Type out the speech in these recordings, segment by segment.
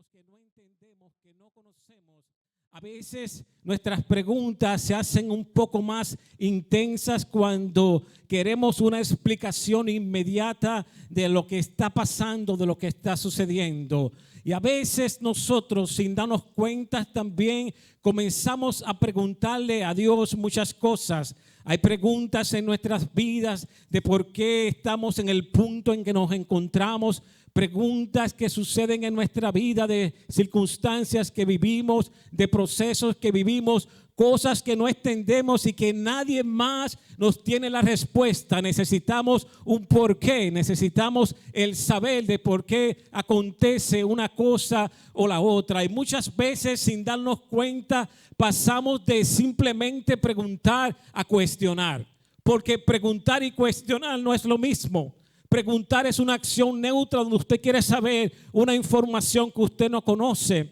que no entendemos, que no conocemos, a veces nuestras preguntas se hacen un poco más intensas cuando queremos una explicación inmediata de lo que está pasando, de lo que está sucediendo. Y a veces nosotros, sin darnos cuenta, también comenzamos a preguntarle a Dios muchas cosas. Hay preguntas en nuestras vidas de por qué estamos en el punto en que nos encontramos. Preguntas que suceden en nuestra vida, de circunstancias que vivimos, de procesos que vivimos, cosas que no entendemos y que nadie más nos tiene la respuesta. Necesitamos un porqué, necesitamos el saber de por qué acontece una cosa o la otra. Y muchas veces, sin darnos cuenta, pasamos de simplemente preguntar a cuestionar, porque preguntar y cuestionar no es lo mismo. Preguntar es una acción neutra donde usted quiere saber una información que usted no conoce.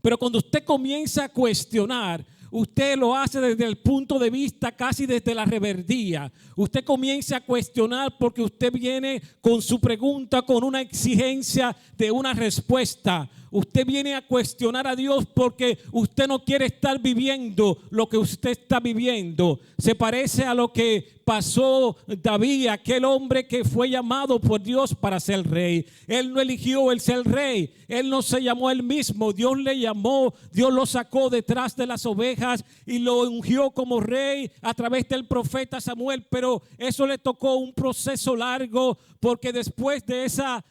Pero cuando usted comienza a cuestionar, usted lo hace desde el punto de vista casi desde la rebeldía. Usted comienza a cuestionar porque usted viene con su pregunta, con una exigencia de una respuesta. Usted viene a cuestionar a Dios porque usted no quiere estar viviendo lo que usted está viviendo. Se parece a lo que pasó David, aquel hombre que fue llamado por Dios para ser rey. Él no eligió el ser rey. Él no se llamó él mismo. Dios le llamó. Dios lo sacó detrás de las ovejas y lo ungió como rey a través del profeta Samuel. Pero eso le tocó un proceso largo, porque después de esa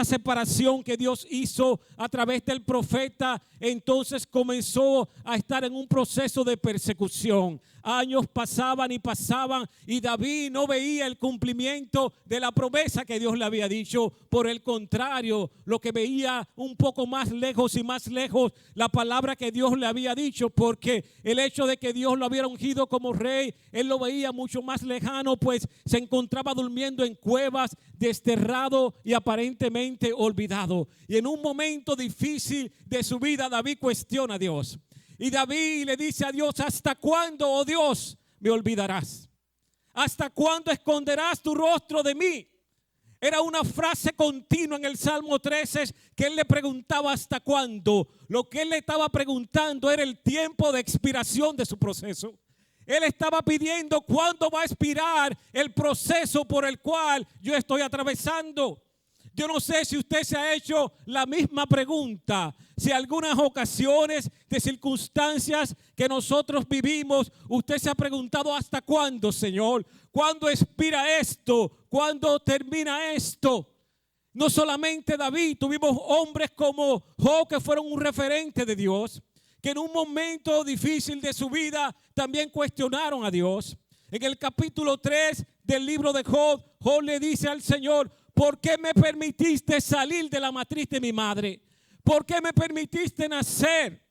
separación que Dios hizo a través del profeta, entonces comenzó a estar en un proceso de persecución. Años pasaban y pasaban y David no veía el cumplimiento de la promesa que Dios le había dicho. Por el contrario, lo que veía un poco más lejos y más lejos la palabra que Dios le había dicho, porque el hecho de que Dios lo hubiera ungido como rey, él lo veía mucho más lejano, pues se encontraba durmiendo en cuevas, desterrado y aparentemente olvidado. Y en un momento difícil de su vida, David cuestiona a Dios. Y David le dice a Dios: ¿hasta cuándo, oh Dios, me olvidarás? ¿Hasta cuándo esconderás tu rostro de mí? Era una frase continua en el Salmo 13 que él le preguntaba hasta cuándo. Lo que él le estaba preguntando era el tiempo de expiración de su proceso. Él estaba pidiendo cuándo va a expirar el proceso por el cual yo estoy atravesando. Yo no sé si usted se ha hecho la misma pregunta. Si algunas ocasiones de circunstancias que nosotros vivimos, usted se ha preguntado: ¿hasta cuándo, Señor? ¿Cuándo expira esto? ¿Cuándo termina esto? No solamente David, tuvimos hombres como Job que fueron un referente de Dios, que en un momento difícil de su vida también cuestionaron a Dios. En el capítulo 3 del libro de Job, Job le dice al Señor: ¿por qué me permitiste salir de la matriz de mi madre? ¿Por qué me permitiste nacer?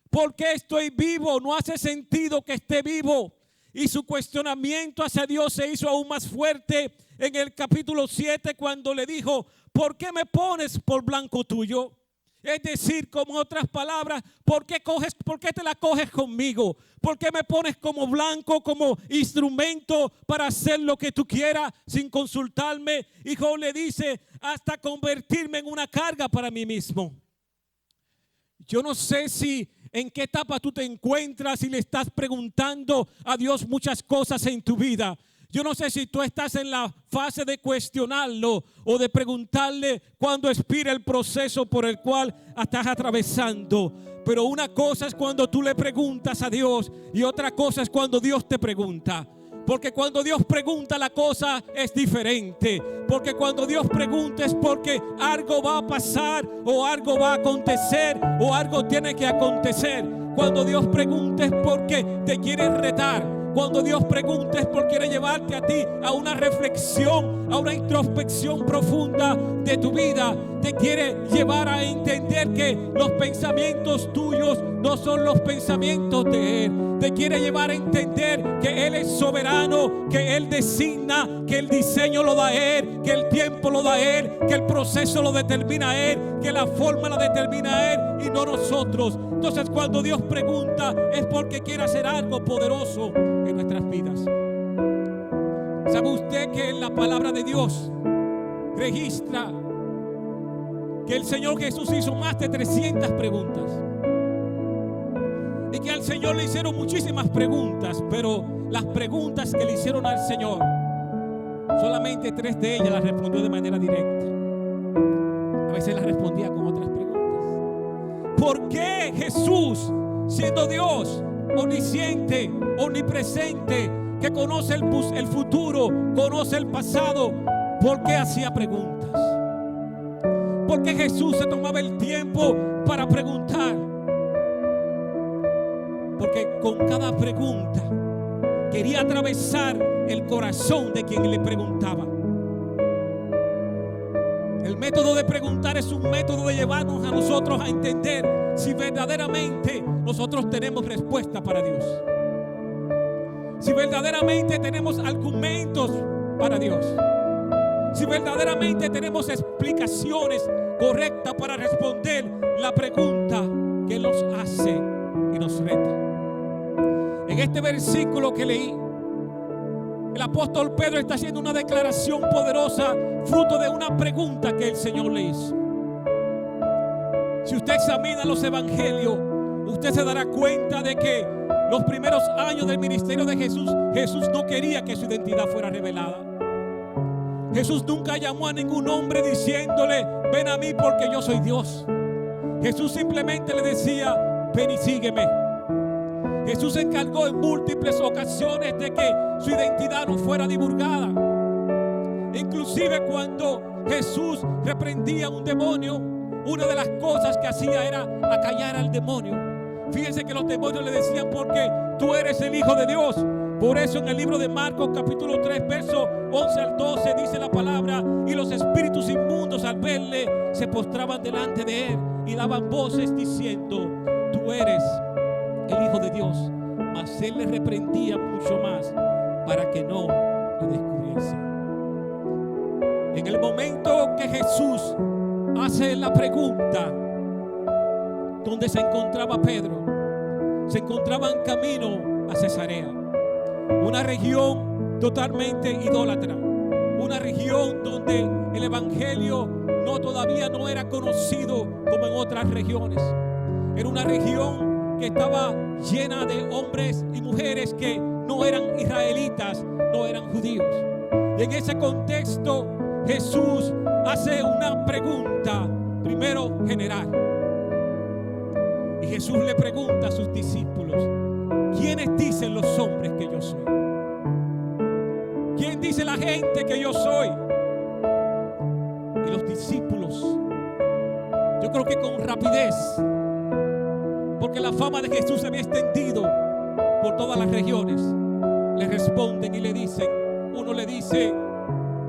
¿Por qué estoy vivo? No hace sentido que esté vivo. Y su cuestionamiento hacia Dios se hizo aún más fuerte en el capítulo 7, cuando le dijo: ¿por qué me pones por blanco tuyo? Es decir, como otras palabras, ¿por qué te la coges conmigo? ¿Por qué me pones como blanco, como instrumento para hacer lo que tú quieras sin consultarme? Y Job le dice: hasta convertirme en una carga para mí mismo. Yo no sé en qué etapa tú te encuentras y le estás preguntando a Dios muchas cosas en tu vida. Yo no sé si tú estás en la fase de cuestionarlo o de preguntarle cuándo expira el proceso por el cual estás atravesando. Pero una cosa es cuando tú le preguntas a Dios y otra cosa es cuando Dios te pregunta. Porque cuando Dios pregunta, la cosa es diferente. Porque cuando Dios pregunta es porque algo va a pasar o algo va a acontecer o algo tiene que acontecer. Cuando Dios pregunta es porque te quiere retar. Cuando Dios pregunta es porque quiere llevarte a ti a una reflexión, a una introspección profunda de tu vida. Te quiere llevar a entender que los pensamientos tuyos no son los pensamientos de Él. Te quiere llevar a entender que Él es soberano, que Él designa, que el diseño lo da Él, que el tiempo lo da Él, que el proceso lo determina Él, que la forma la determina Él y no nosotros. Entonces, cuando Dios pregunta es porque quiere hacer algo poderoso en nuestras vidas. ¿Sabe usted que en la palabra de Dios registra que el Señor Jesús hizo más de 300 preguntas. Y que al Señor le hicieron muchísimas preguntas, pero las preguntas que le hicieron al Señor, solamente 3 de ellas las respondió de manera directa. A veces las respondía con otras preguntas. ¿Por qué Jesús, siendo Dios, omnisciente, omnipresente, que conoce el futuro, conoce el pasado, por qué hacía preguntas? ¿Por qué Jesús se tomaba el tiempo para preguntar? Porque con cada pregunta quería atravesar el corazón de quien le preguntaba. El método de preguntar es un método de llevarnos a nosotros a entender si verdaderamente nosotros tenemos respuesta para Dios. Si verdaderamente tenemos argumentos para Dios. Si verdaderamente tenemos explicaciones correctas para responder la pregunta que Él nos hace y nos reta. En este versículo que leí, el apóstol Pedro está haciendo una declaración poderosa, fruto de una pregunta que el Señor le hizo. Si usted examina los evangelios, usted se dará cuenta de que los primeros años del ministerio de Jesús, Jesús no quería que su identidad fuera revelada. Jesús nunca llamó a ningún hombre diciéndole: ven a mí porque yo soy Dios. Jesús simplemente le decía: ven y sígueme. Jesús se encargó en múltiples ocasiones de que su identidad no fuera divulgada. Inclusive cuando Jesús reprendía a un demonio, una de las cosas que hacía era acallar al demonio. Fíjense que los demonios le decían: porque tú eres el Hijo de Dios. Por eso en el libro de Marcos capítulo 3 verso 11 al 12 dice la palabra: y los espíritus inmundos al verle se postraban delante de él y daban voces diciendo: tú eres el Hijo de Dios. Mas él le reprendía mucho más para que no le descubriese. En el momento que Jesús hace la pregunta, donde se encontraba Pedro, se encontraba en camino a Cesarea, una región totalmente idólatra, una región donde el evangelio todavía no era conocido como en otras regiones. Era una región que estaba llena de hombres y mujeres que no eran israelitas, no eran judíos. Y en ese contexto Jesús hace una pregunta, primero general. Y Jesús le pregunta a sus discípulos: ¿quiénes dicen los hombres que yo soy? ¿Quién dice la gente que yo soy? Y los discípulos, yo creo que con rapidez, porque la fama de Jesús se había extendido por todas las regiones, le responden y le dicen,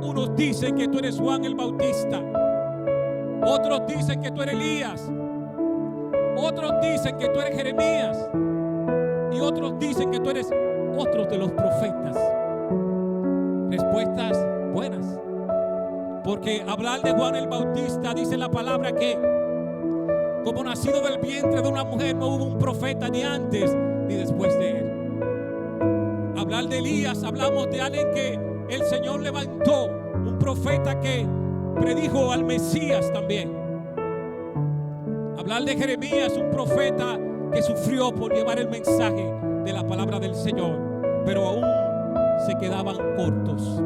unos dicen que tú eres Juan el Bautista, otros dicen que tú eres Elías, otros dicen que tú eres Jeremías y otros dicen que tú eres otro de los profetas. Respuestas buenas, porque hablar de Juan el Bautista, dice la palabra que como nacido del vientre de una mujer, no hubo un profeta ni antes ni después de él. Hablar de Elías, hablamos de alguien que el Señor levantó, un profeta que predijo al Mesías también. Hablar de Jeremías, un profeta que sufrió por llevar el mensaje de la palabra del Señor, pero aún se quedaban cortos.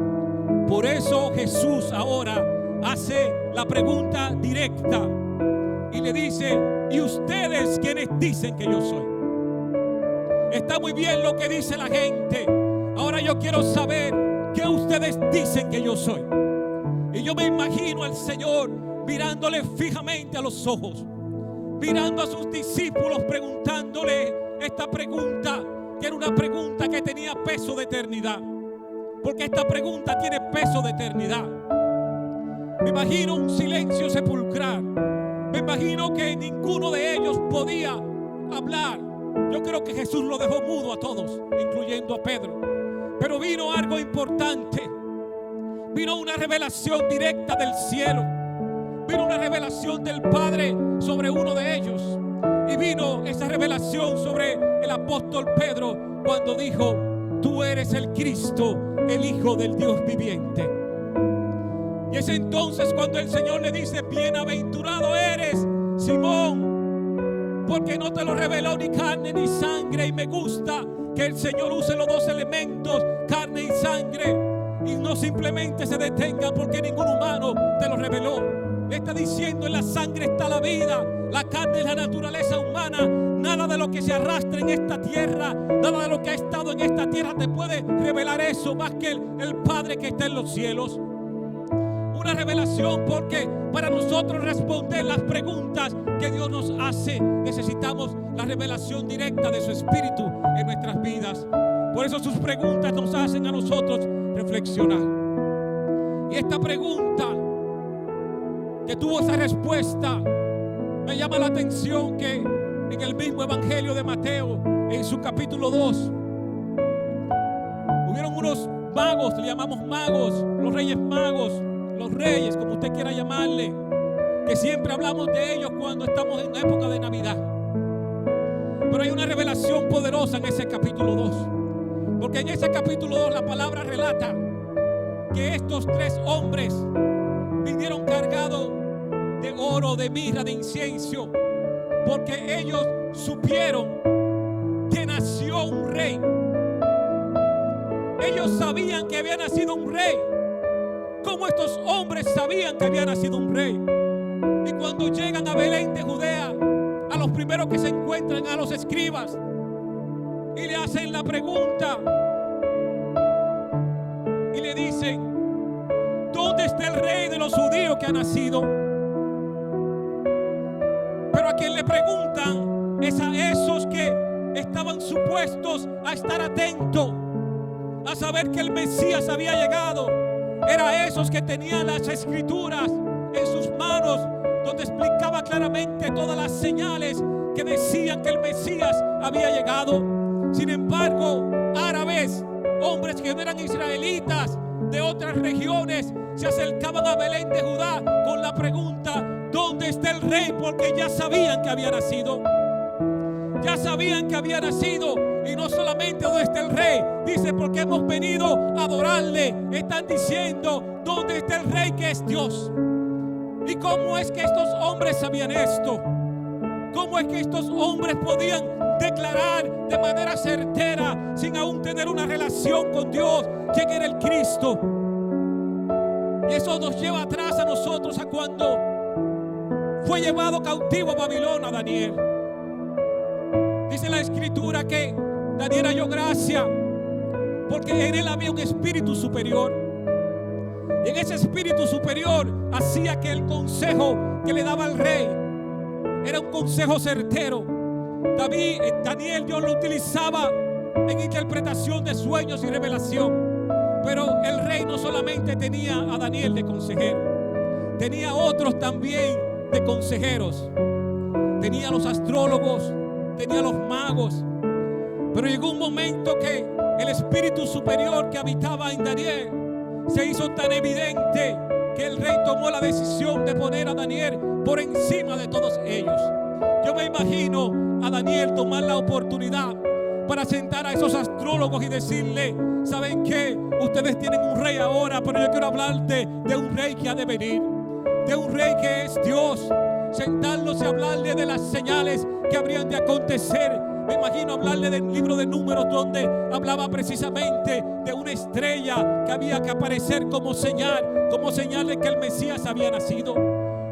Por eso Jesús ahora hace la pregunta directa y le dice: ¿y ustedes quiénes dicen que yo soy? Está muy bien lo que dice la gente. Ahora yo quiero saber qué ustedes dicen que yo soy. Y yo me imagino al Señor mirándole fijamente a los ojos, mirando a sus discípulos, preguntándole esta pregunta, que era una pregunta que tenía peso de eternidad, porque esta pregunta tiene peso de eternidad. Me imagino un silencio sepulcral. Me imagino que ninguno de ellos podía hablar. Yo creo que Jesús lo dejó mudo a todos, incluyendo a Pedro. Pero vino algo importante. Vino una revelación directa del cielo. Vino una revelación del Padre sobre uno de ellos. Y vino esa revelación sobre el apóstol Pedro cuando dijo: tú eres el Cristo, el Hijo del Dios viviente. Y es entonces cuando el Señor le dice: bienaventurado eres, Simón, porque no te lo reveló ni carne ni sangre. Y me gusta que el Señor use los dos elementos, carne y sangre, y no simplemente se detenga porque ningún humano te lo reveló. Le está diciendo: en la sangre está la vida, la carne es la naturaleza humana. Nada de lo que se arrastra en esta tierra, nada de lo que ha estado en esta tierra te puede revelar eso más que el Padre que está en los cielos. Una revelación, porque para nosotros responder las preguntas que Dios nos hace, necesitamos la revelación directa de su Espíritu en nuestras vidas. Por eso sus preguntas nos hacen a nosotros reflexionar. Y esta pregunta que tuvo esa respuesta, me llama la atención que en el mismo Evangelio de Mateo, en su capítulo 2, hubieron unos magos, le llamamos magos, los reyes magos, los reyes, como usted quiera llamarle, que siempre hablamos de ellos cuando estamos en la época de Navidad. Pero hay una revelación poderosa en ese capítulo 2, porque en ese capítulo 2 la palabra relata que estos tres hombres vinieron cargados de oro, de mirra, de incienso, porque ellos supieron que nació un rey. Ellos sabían que había nacido un rey. Como estos hombres sabían que había nacido un rey. Y cuando llegan a Belén de Judea, a los primeros que se encuentran, a los escribas, y le hacen la pregunta y le dicen: ¿dónde está el rey de los judíos que ha nacido? Pero a quien le preguntan es a esos que estaban supuestos a estar atentos, a saber que el Mesías había llegado. Era esos que tenían las escrituras en sus manos, donde explicaba claramente todas las señales que decían que el Mesías había llegado. Sin embargo, árabes, hombres que no eran israelitas, de otras regiones, se acercaban a Belén de Judá con la pregunta: ¿dónde está el rey? Porque ya sabían que había nacido. Ya sabían que había nacido. Y no solamente dónde está el rey, dice: porque hemos venido a adorarle. Están diciendo: ¿dónde está el rey que es Dios? ¿Y cómo es que estos hombres sabían esto? ¿Cómo es que estos hombres podían declarar de manera certera, sin aún tener una relación con Dios, quién era el Cristo? Y eso nos lleva atrás a nosotros, a cuando fue llevado cautivo a Babilonia Daniel. Dice la escritura que Daniel halló gracia porque en él había un espíritu superior. Y en ese espíritu superior hacía que el consejo que le daba el rey era un consejo certero. Daniel, Dios lo utilizaba en interpretación de sueños y revelación. Pero el rey no solamente tenía a Daniel de consejero, tenía otros también de consejeros. Tenía a los astrólogos, tenía a los magos. Pero llegó un momento que el espíritu superior que habitaba en Daniel se hizo tan evidente que el rey tomó la decisión de poner a Daniel por encima de todos ellos. Yo me imagino a Daniel tomar la oportunidad para sentar a esos astrólogos y decirle: ¿saben qué? Ustedes tienen un rey ahora, pero yo quiero hablarte de un rey que ha de venir, de un rey que es Dios. Sentarlos y hablarle de las señales que habrían de acontecer. Me imagino hablarle del libro de Números, donde hablaba precisamente de una estrella que había que aparecer como señal de que el Mesías había nacido.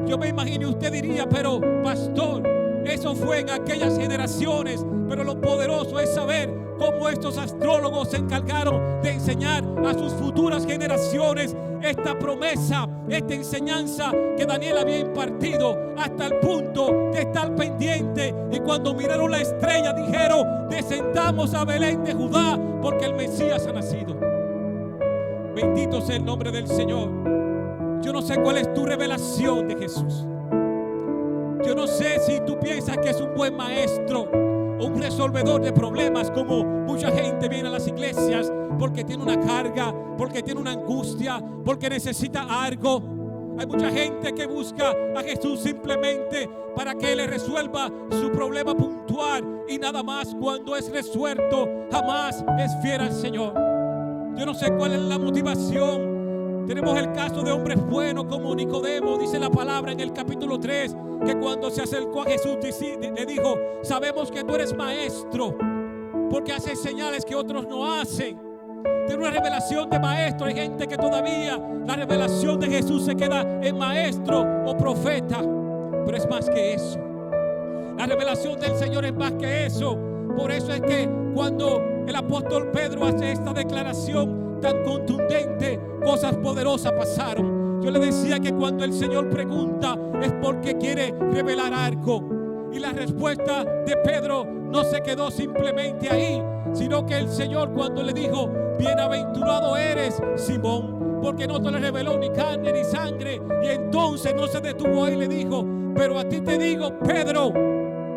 Yo me imagino, usted diría: pero pastor, eso fue en aquellas generaciones. Pero lo poderoso es saber cómo estos astrólogos se encargaron de enseñar a sus futuras generaciones esta promesa, esta enseñanza que Daniel había impartido, hasta el punto de estar pendiente. Y cuando miraron la estrella dijeron: descendamos a Belén de Judá, porque el Mesías ha nacido. Bendito sea el nombre del Señor. Yo no sé cuál es tu revelación de Jesús. Yo no sé si tú piensas que es un buen maestro o un resolvedor de problemas, como mucha gente viene a las iglesias porque tiene una carga, porque tiene una angustia, porque necesita algo. Hay mucha gente que busca a Jesús simplemente para que le resuelva su problema puntual, y nada más. Cuando es resuelto, jamás es fiel al Señor. Yo no sé cuál es la motivación Tenemos el caso de hombres buenos como Nicodemo. Dice la palabra en el capítulo 3 que cuando se acercó a Jesús le dijo: sabemos que tú eres maestro porque haces señales que otros no hacen. Tiene una revelación de maestro. Hay gente que todavía la revelación de Jesús se queda en maestro o profeta, pero es más que eso. La revelación del Señor es más que eso. Por eso es que cuando el apóstol Pedro hace esta declaración tan contundente, cosas poderosas pasaron. Yo le decía que cuando el Señor pregunta es porque quiere revelar algo. Y la respuesta de Pedro no se quedó simplemente ahí, sino que el Señor, cuando le dijo: bienaventurado eres, Simón, porque no te lo reveló ni carne ni sangre. Y entonces no se detuvo ahí, le dijo: pero a ti te digo, Pedro,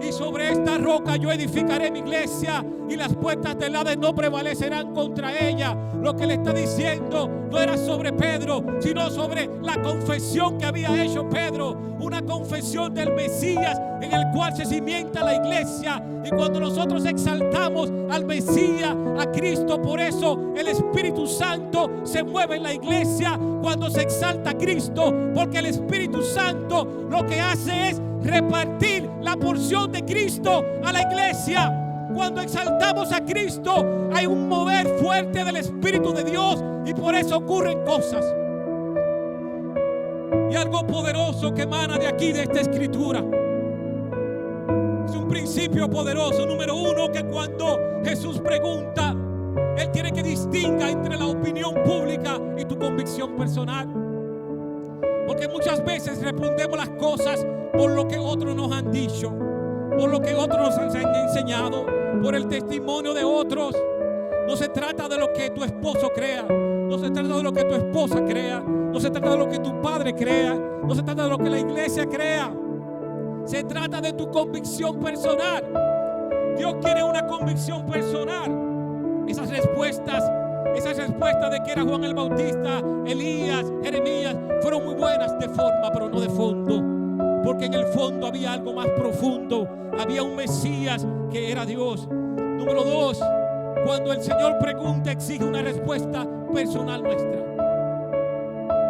y sobre esta roca yo edificaré mi iglesia, y las puertas del Hades no prevalecerán contra ella. Lo que le está diciendo no era sobre Pedro, sino sobre la confesión que había hecho Pedro, una confesión del Mesías en el cual se cimienta la iglesia. Y cuando nosotros exaltamos al Mesías, a Cristo, por eso el Espíritu Santo se mueve en la iglesia cuando se exalta a Cristo, porque el Espíritu Santo lo que hace es repartir la porción de Cristo a la iglesia. Cuando exaltamos a Cristo hay un mover fuerte del Espíritu de Dios, y por eso ocurren cosas. Y algo poderoso que emana de aquí, de esta escritura, es un principio poderoso. Número uno, que cuando Jesús pregunta, Él quiere que distinga entre la opinión pública y tu convicción personal. Porque muchas veces respondemos las cosas por lo que otros nos han dicho, por lo que otros nos han enseñado, por el testimonio de otros. No se trata de lo que tu esposo crea, no se trata de lo que tu esposa crea, no se trata de lo que tu padre crea, no se trata de lo que la iglesia crea. Se trata de tu convicción personal. Dios quiere una convicción personal. Esas respuestas de que era Juan el Bautista, Elías, Jeremías, fueron muy buenas de forma, pero no de fondo. Porque en el fondo había algo más profundo. Había un Mesías que era Dios. Número dos, cuando el Señor pregunta, exige una respuesta personal nuestra.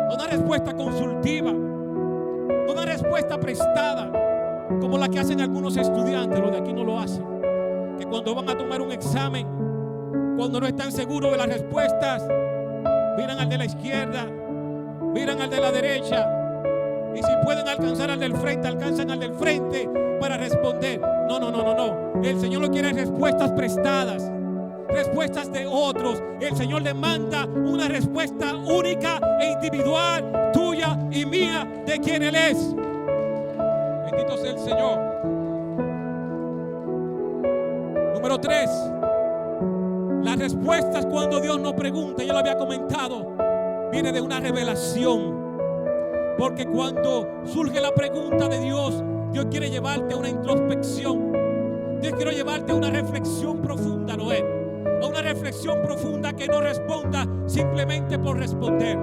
No una respuesta consultiva, no una respuesta prestada, como la que hacen algunos estudiantes. Los de aquí no lo hacen. Que cuando van a tomar un examen, cuando no están seguros de las respuestas, miran al de la izquierda, miran al de la derecha, y si pueden alcanzar al del frente, alcanzan al del frente para responder. No. El Señor no quiere respuestas prestadas, respuestas de otros. El Señor demanda una respuesta única e individual, tuya y mía, de quien Él es. Bendito sea el Señor. Número 3. Las respuestas cuando Dios nos pregunta, yo lo había comentado, viene de una revelación. Porque cuando surge la pregunta de Dios, Dios quiere llevarte a una introspección. Dios quiere llevarte a una reflexión profunda, Noé. A una reflexión profunda que no responda simplemente por responder.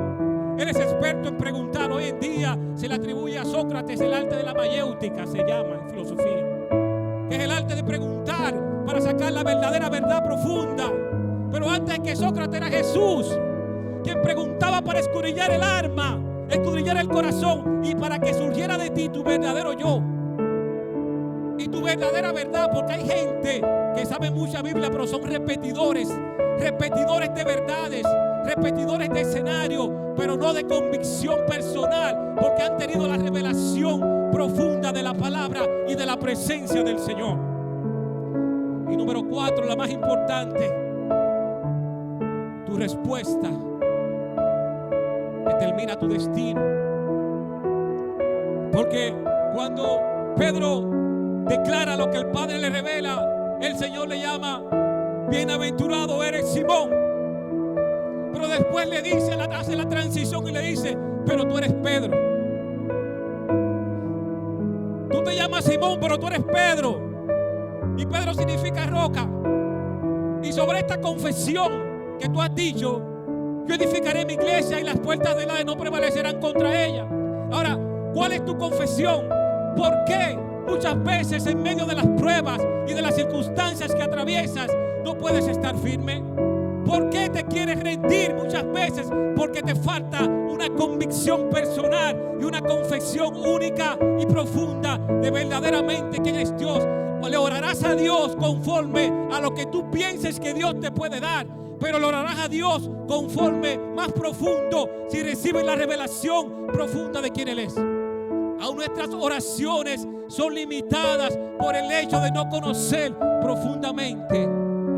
Él es experto en preguntar. Hoy en día se le atribuye a Sócrates el arte de la mayéutica, se llama en filosofía, que es el arte de preguntar para sacar la verdadera verdad profunda. Pero antes que Sócrates era Jesús, quien preguntaba para escudriñar el alma, escudriñar el corazón, y para que surgiera de ti tu verdadero yo y tu verdadera verdad. Porque hay gente que sabe mucha Biblia, pero son repetidores de verdades, repetidores de escenario, pero no de convicción personal, porque han tenido la revelación profunda de la palabra y de la presencia del Señor. Y número 4, la más importante, tu respuesta determina tu destino. Porque cuando Pedro declara lo que el Padre le revela, el Señor le llama: bienaventurado eres, Simón. Pero después le dice, hace la transición y le dice: pero tú eres Pedro. Tú te llamas Simón, pero tú eres Pedro. Y Pedro significa roca. Y sobre esta confesión que tú has dicho, yo edificaré mi iglesia y las puertas del Hades no prevalecerán contra ella. Ahora, ¿cuál es tu confesión? ¿Por qué muchas veces en medio de las pruebas y de las circunstancias que atraviesas no puedes estar firme? ¿Por qué te quieres rendir muchas veces? Porque te falta una convicción personal y una confesión única y profunda de verdaderamente quién es Dios. O le orarás a Dios conforme a lo que tú pienses que Dios te puede dar, pero le orarás a Dios conforme más profundo si recibes la revelación profunda de quién Él es. Aún nuestras oraciones son limitadas por el hecho de no conocer profundamente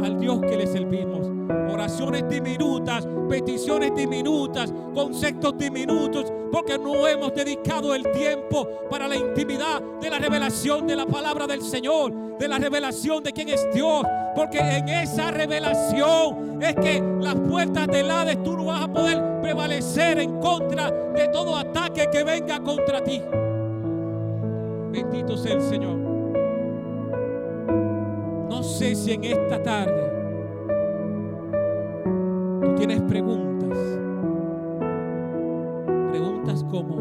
al Dios que le servimos. Oraciones diminutas, peticiones diminutas, conceptos diminutos, porque no hemos dedicado el tiempo para la intimidad de la revelación de la palabra del Señor, de la revelación de quién es Dios, porque en esa revelación es que las puertas del Hades tú no vas a poder prevalecer en contra de todo ataque que venga contra ti. Bendito sea el Señor. No sé si en esta tarde tú tienes preguntas como: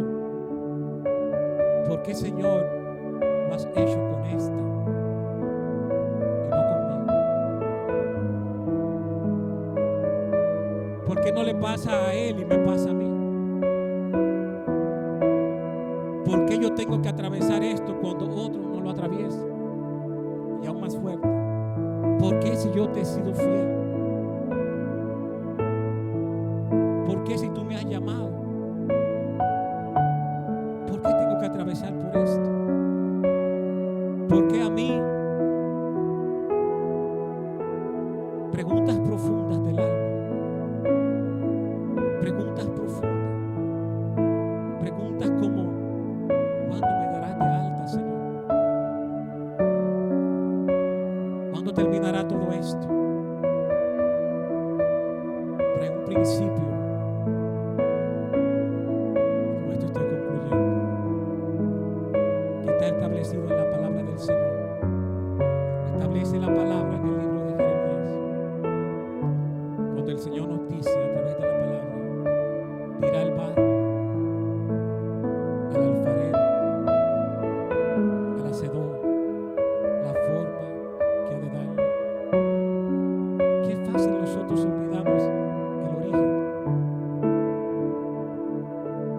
¿por qué, Señor, lo has hecho con esta y no conmigo? ¿Por qué no le pasa a él y me pasa a mí? ¿Por qué yo tengo que atravesar esto cuando otro no lo atraviesa? Y aún más fuerte, ¿por qué si yo te he sido fiel? ¿Por qué si tú me has llamado? ¿Por qué tengo que atravesar por esto? ¿Por qué a mí? Preguntas profundas del alma. Preguntas profundas. Preguntas como: ¿cuándo me darás de alta, Señor? ¿Cuándo terminará todo esto? Pero en un principio, con esto estoy concluyendo, que está establecido en la palabra del Señor. Establece la palabra en el libro de Jeremías, cuando el Señor nos dice a través de la palabra: dirá el barro al alfarero, al hacedor, la forma que ha de darle. Qué fácil nosotros olvidamos el origen.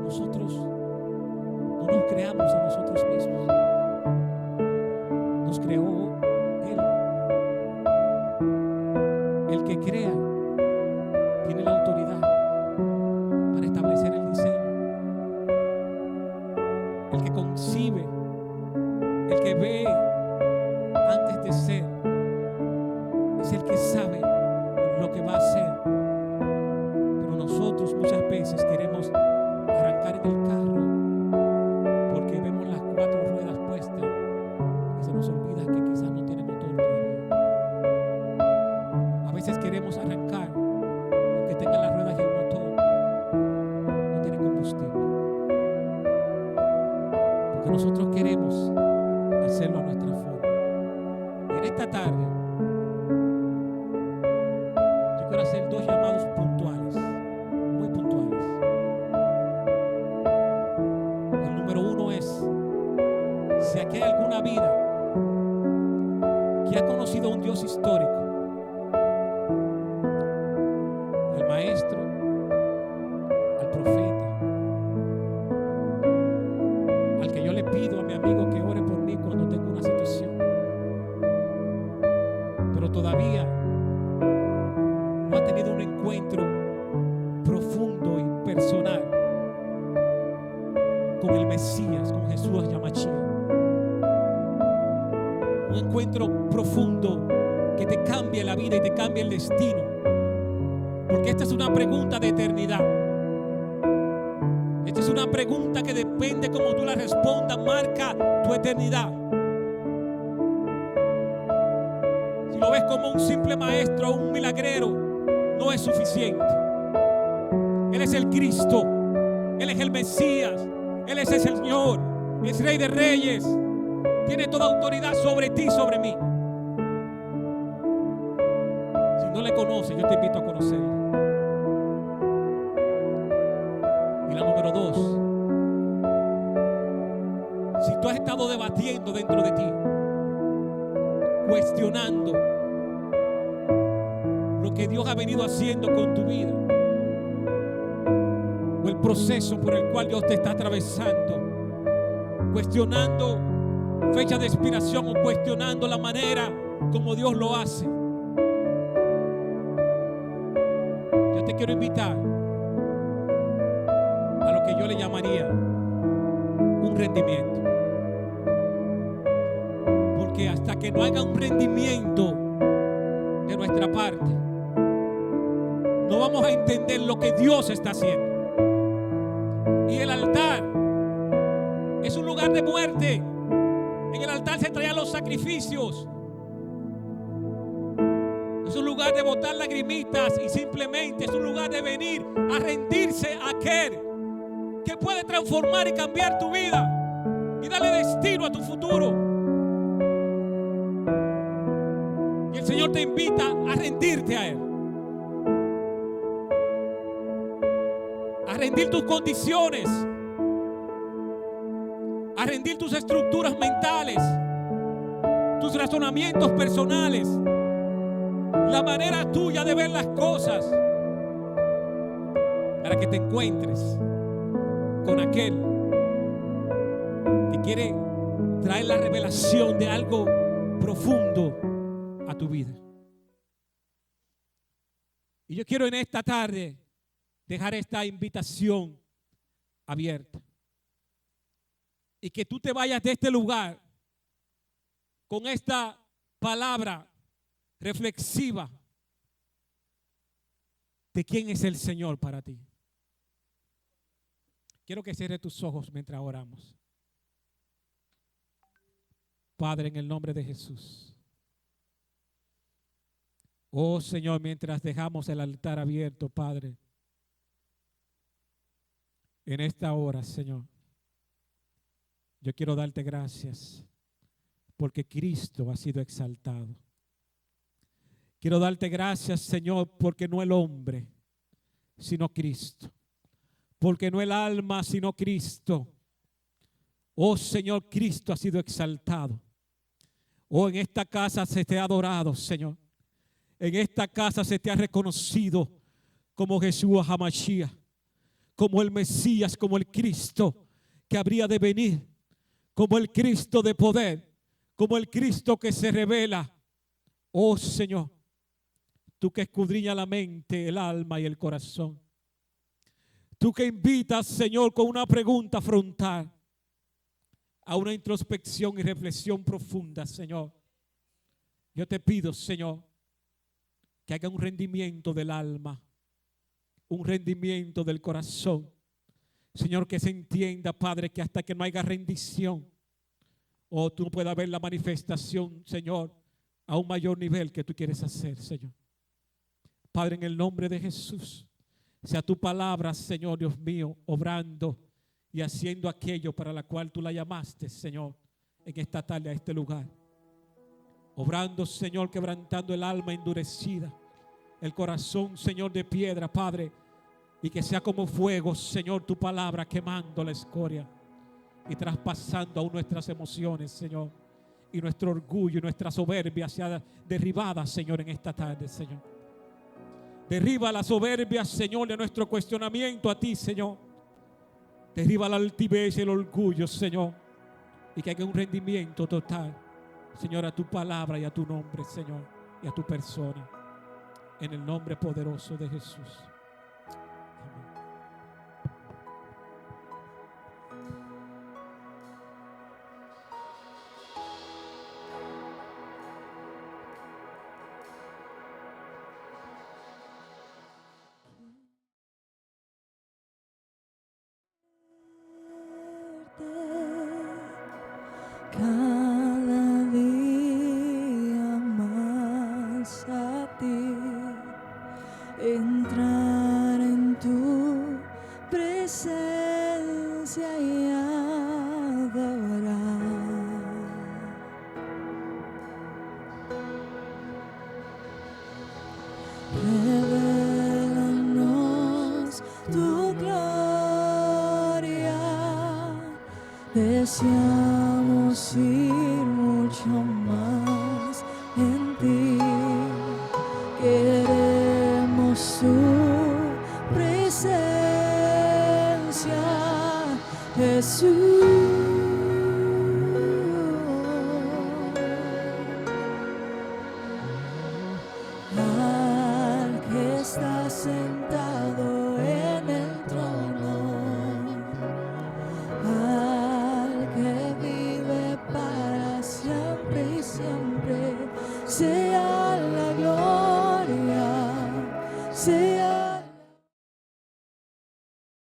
Nosotros no nos creamos a nosotros mismos. Nos creó Él. El que crea tiene la autoridad para establecer el diseño. El que concibe, el que ve antes de ser, es el que sabe lo que va a hacer. Pero nosotros muchas veces queremos arrancar en el carro porque vemos las 4 ruedas puestas y se nos olvida que quizás no tiene motor todavía. A veces queremos arrancar aunque tengan las ruedas y el motor no tiene combustible, porque nosotros queremos hacerlo a nuestra forma. En esta tarde yo quiero hacer 2 llamados puntuales, muy puntuales. El número 1 es: si aquí hay alguna vida que ha conocido a un Dios histórico, al maestro, al profeta, al que yo le pido a mi amigo que ore por mí cuando tengo una situación, pero todavía no ha tenido un encuentro profundo y personal con el Mesías, con Jesús Yamashia. Un encuentro profundo que te cambie la vida y te cambie el destino, porque esta es una pregunta de eternidad. Esta es una pregunta que depende como tú la respondas, marca tu eternidad. Si lo ves como un simple maestro o un milagrero, no es suficiente. Él es el Cristo, Él es el Mesías, Él es el Señor, es Rey de Reyes, tiene toda autoridad sobre ti y sobre mí. Si no le conoces, yo te invito a conocerlo. Y la número 2, si tú has estado debatiendo dentro de ti, cuestionando lo que Dios ha venido haciendo con tu vida, o el proceso por el cual Dios te está atravesando, cuestionando fecha de expiración o cuestionando la manera como Dios lo hace. Yo te quiero invitar a lo que yo le llamaría un rendimiento, porque hasta que no haya un rendimiento de nuestra parte, no vamos a entender lo que Dios está haciendo. Y el altar es un lugar de muerte. En el altar se traían los sacrificios. Es un lugar de botar lagrimitas y simplemente es un lugar de venir a rendirse a aquel que puede transformar y cambiar tu vida y darle destino a tu futuro. Y el Señor te invita a rendirte a Él, a rendir tus condiciones, a rendir tus estructuras mentales, tus razonamientos personales, la manera tuya de ver las cosas, para que te encuentres con aquel que quiere traer la revelación de algo profundo a tu vida. Y yo quiero en esta tarde dejar esta invitación abierta y que tú te vayas de este lugar con esta palabra reflexiva de quién es el Señor para ti. Quiero que cierres tus ojos mientras oramos. Padre, en el nombre de Jesús. Oh Señor, mientras dejamos el altar abierto, Padre, en esta hora, Señor, yo quiero darte gracias porque Cristo ha sido exaltado. Quiero darte gracias, Señor, porque no el hombre, sino Cristo. Porque no el alma, sino Cristo. Oh Señor, Cristo ha sido exaltado. Oh, en esta casa se te ha adorado, Señor. En esta casa se te ha reconocido como Jesús HaMashiach, como el Mesías, como el Cristo que habría de venir, como el Cristo de poder, como el Cristo que se revela. Oh Señor, tú que escudriñas la mente, el alma y el corazón. Tú que invitas, Señor, con una pregunta frontal a una introspección y reflexión profunda, Señor. Yo te pido, Señor, que haga un rendimiento del alma, un rendimiento del corazón. Señor, que se entienda, Padre, que hasta que no haya rendición, o tú puedas ver la manifestación, Señor, a un mayor nivel que tú quieres hacer, Señor. Padre, en el nombre de Jesús, sea tu palabra, Señor Dios mío, obrando y haciendo aquello para la cual tú la llamaste, Señor, en esta tarde a este lugar. Obrando, Señor, quebrantando el alma endurecida, el corazón, Señor, de piedra, Padre, y que sea como fuego, Señor, tu palabra quemando la escoria y traspasando aún nuestras emociones, Señor, y nuestro orgullo y nuestra soberbia sea derribada, Señor, en esta tarde, Señor. Derriba la soberbia, Señor, de nuestro cuestionamiento a ti, Señor. Derriba la altivez y el orgullo, Señor, y que haya un rendimiento total, Señor, a tu palabra y a tu nombre, Señor, y a tu persona, en el nombre poderoso de Jesús. Amén. Cada día más a ti, entrar en tu presencia y adorar. Revélanos tu gloria, deseamos ir mucho más en ti. Queremos Jesús. Al que está sentado en el trono, al que vive para siempre y siempre, sea la gloria, sea